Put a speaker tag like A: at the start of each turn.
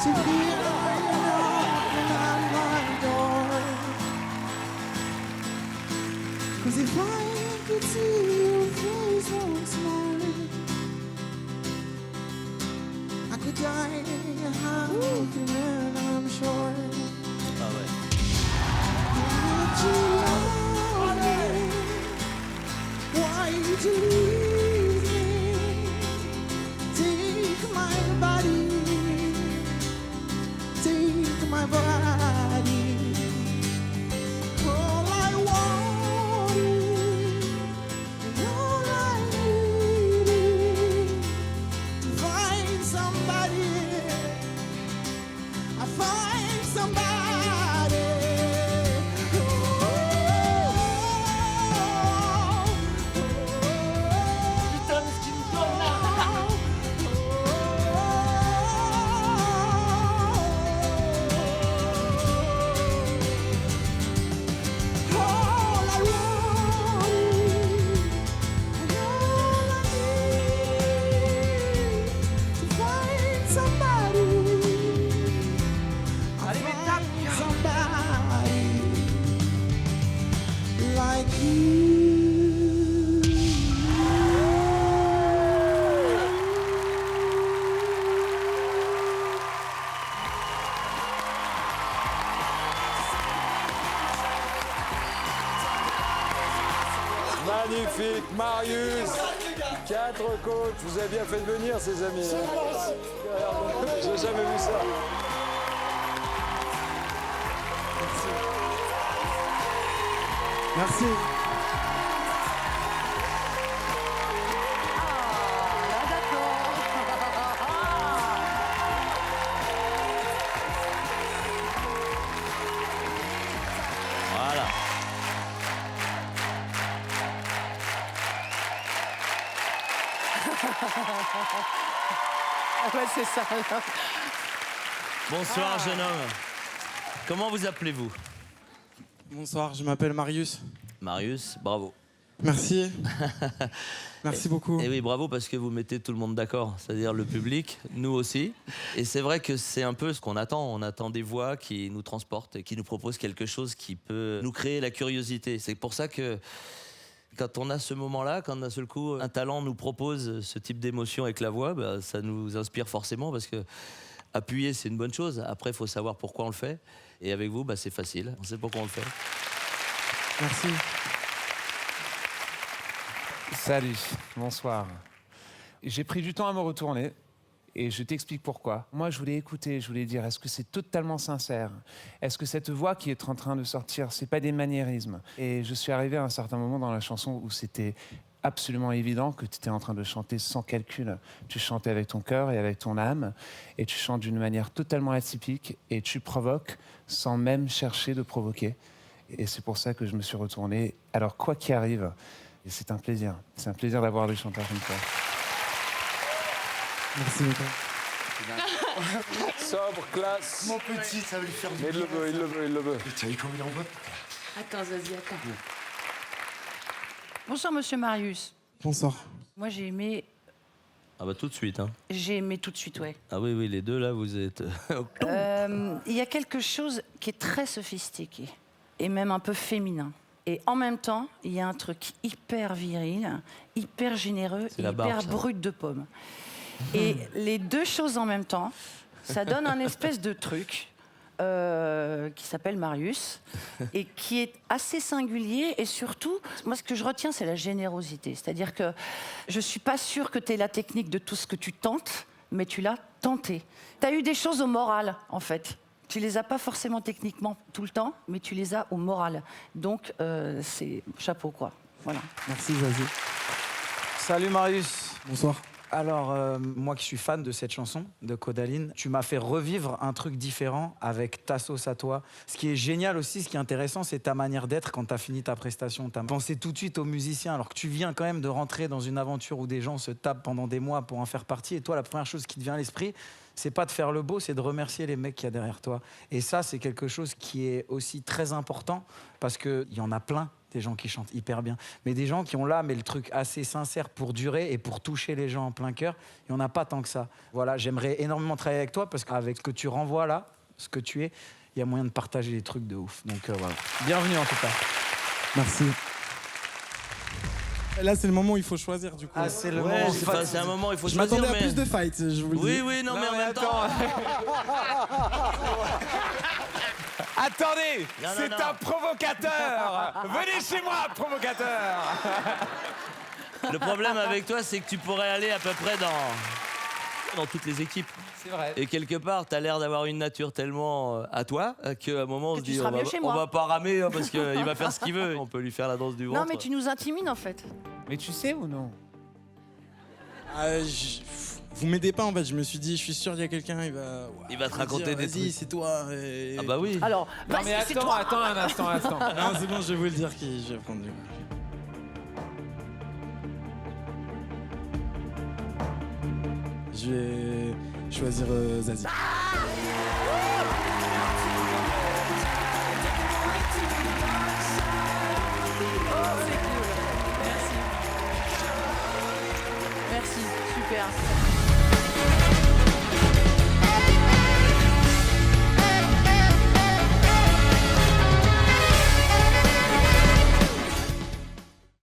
A: to hear you knocking on my door. 'Cause if I could see your face once more, I could die happy, man, I'm sure.
B: Ah ouais.
A: Would you love me? Why did you leave me? Take my body, take my body. All I wanted, and all I needed, to find somebody, I find somebody.
B: Putain, mais ce qu'il nous donne là. Allez, mais tape.
A: Like you.
C: Magnifique, Marius. 4 coachs, vous avez bien fait de venir, ces amis. J'ai jamais vu ça.
A: Merci.
B: Voilà.
D: Ouais, c'est ça.
B: Bonsoir, jeune homme. Comment vous appelez-vous?
E: Bonsoir, je m'appelle Marius.
B: Marius, bravo.
E: Merci. Merci beaucoup.
B: Et oui, bravo parce que vous mettez tout le monde d'accord, c'est-à-dire le public, nous aussi. Et c'est vrai que c'est un peu ce qu'on attend. On attend des voix qui nous transportent et qui nous proposent quelque chose qui peut nous créer la curiosité. C'est pour ça que quand on a ce moment-là, quand d'un seul coup un talent nous propose ce type d'émotion avec la voix, bah, ça nous inspire forcément parce que appuyer, c'est une bonne chose. Après, il faut savoir pourquoi on le fait. Et avec vous, bah, c'est facile. On sait pourquoi on le fait.
E: Merci.
F: Salut, bonsoir. J'ai pris du temps à me retourner et je t'explique pourquoi. Moi, je voulais écouter, je voulais dire, est-ce que c'est totalement sincère? Est-ce que cette voix qui est en train de sortir, c'est pas des maniérismes? Et je suis arrivé à un certain moment dans la chanson où c'était absolument évident que tu étais en train de chanter sans calcul. Tu chantais avec ton cœur et avec ton âme et tu chantes d'une manière totalement atypique et tu provoques sans même chercher de provoquer. Et c'est pour ça que je me suis retourné. Alors, quoi qu'il arrive, et c'est un plaisir. C'est un plaisir d'avoir des chanteurs comme toi.
E: Merci beaucoup.
C: Sobre, classe.
G: Mon petit, ça va lui faire du
C: Mais il le veut, il le veut, il le veut.
G: Tu as vu comme il en veut?
D: Attends, Zazie, attends. Bonsoir, monsieur Marius.
E: Bonsoir.
D: Moi, j'ai aimé
B: Ah bah tout de suite, hein.
D: tout de suite, ouais.
B: Ah oui, oui, les deux là, vous êtes...
D: Il y a quelque chose qui est très sophistiqué et même un peu féminin. Et en même temps, il y a un truc hyper viril, hyper généreux,
B: C'est la
D: hyper
B: barbe, ça.
D: brut de pomme. Et les deux choses en même temps, ça donne un espèce de truc qui s'appelle Marius et qui est assez singulier. Et surtout, moi, ce que je retiens, c'est la générosité. C'est-à-dire que je ne suis pas sûre que tu aies la technique de tout ce que tu tentes, mais tu l'as tenté. Tu as eu des choses au moral, en fait. Tu les as pas forcément techniquement tout le temps, mais tu les as au moral. Donc, c'est chapeau, quoi. Voilà.
E: Merci, Zazie.
H: Salut Marius.
E: Bonsoir.
H: Alors, moi qui suis fan de cette chanson de Kodaline, tu m'as fait revivre un truc différent avec ta sauce à toi. Ce qui est génial aussi, ce qui est intéressant, c'est ta manière d'être quand tu as fini ta prestation. Tu as pensé tout de suite aux musiciens, alors que tu viens quand même de rentrer dans une aventure où des gens se tapent pendant des mois pour en faire partie. Et toi, la première chose qui te vient à l'esprit, c'est pas de faire le beau, c'est de remercier les mecs qu'il y a derrière toi. Et ça, c'est quelque chose qui est aussi très important parce qu'il y en a plein, des gens qui chantent hyper bien. Mais des gens qui ont là, mais le truc assez sincère pour durer et pour toucher les gens en plein cœur, il n'y en a pas tant que ça. Voilà, j'aimerais énormément travailler avec toi parce qu'avec ce que tu renvoies là, ce que tu es, il y a moyen de partager des trucs de ouf. Donc voilà. Bienvenue en tout cas.
E: Merci. Là, c'est le moment où il faut choisir, du coup.
H: Ah, c'est le
B: Ouais,
H: moment.
B: c'est un moment, il faut
E: Je
B: choisir.
E: m'attendais à
B: mais-
E: plus de fights, je vous le dis.
B: Oui, oui, non, mais en même temps.
F: Attendez,
B: Non, non,
F: c'est
B: non.
F: un provocateur. Venez chez moi, provocateur.
B: Le problème avec toi, c'est que tu pourrais aller à peu près dans toutes les équipes.
F: C'est vrai.
B: Et quelque part, tu as l'air d'avoir une nature tellement à toi qu'à un moment, on se
D: tu
B: dit
D: seras
B: on
D: mieux chez moi.
B: va pas ramer parce qu'il va faire ce qu'il veut. On peut lui faire la danse du ventre.
D: Non, mais tu nous intimides en fait.
F: Mais tu sais ou non?
E: Vous m'aidez pas, en fait. Je me suis dit, je suis sûr, il y a quelqu'un,
B: Il va te raconter
E: dire,
B: des
E: vas-y,
B: trucs.
E: c'est toi.
B: Ah bah oui.
D: Alors,
F: Non
D: vas-y,
F: mais
D: c'est
F: attends,
D: toi.
F: attends un instant.
E: Non, c'est bon, je vais vous le dire qui j'ai répondu. Je vais choisir Zazie.
D: Merci, super.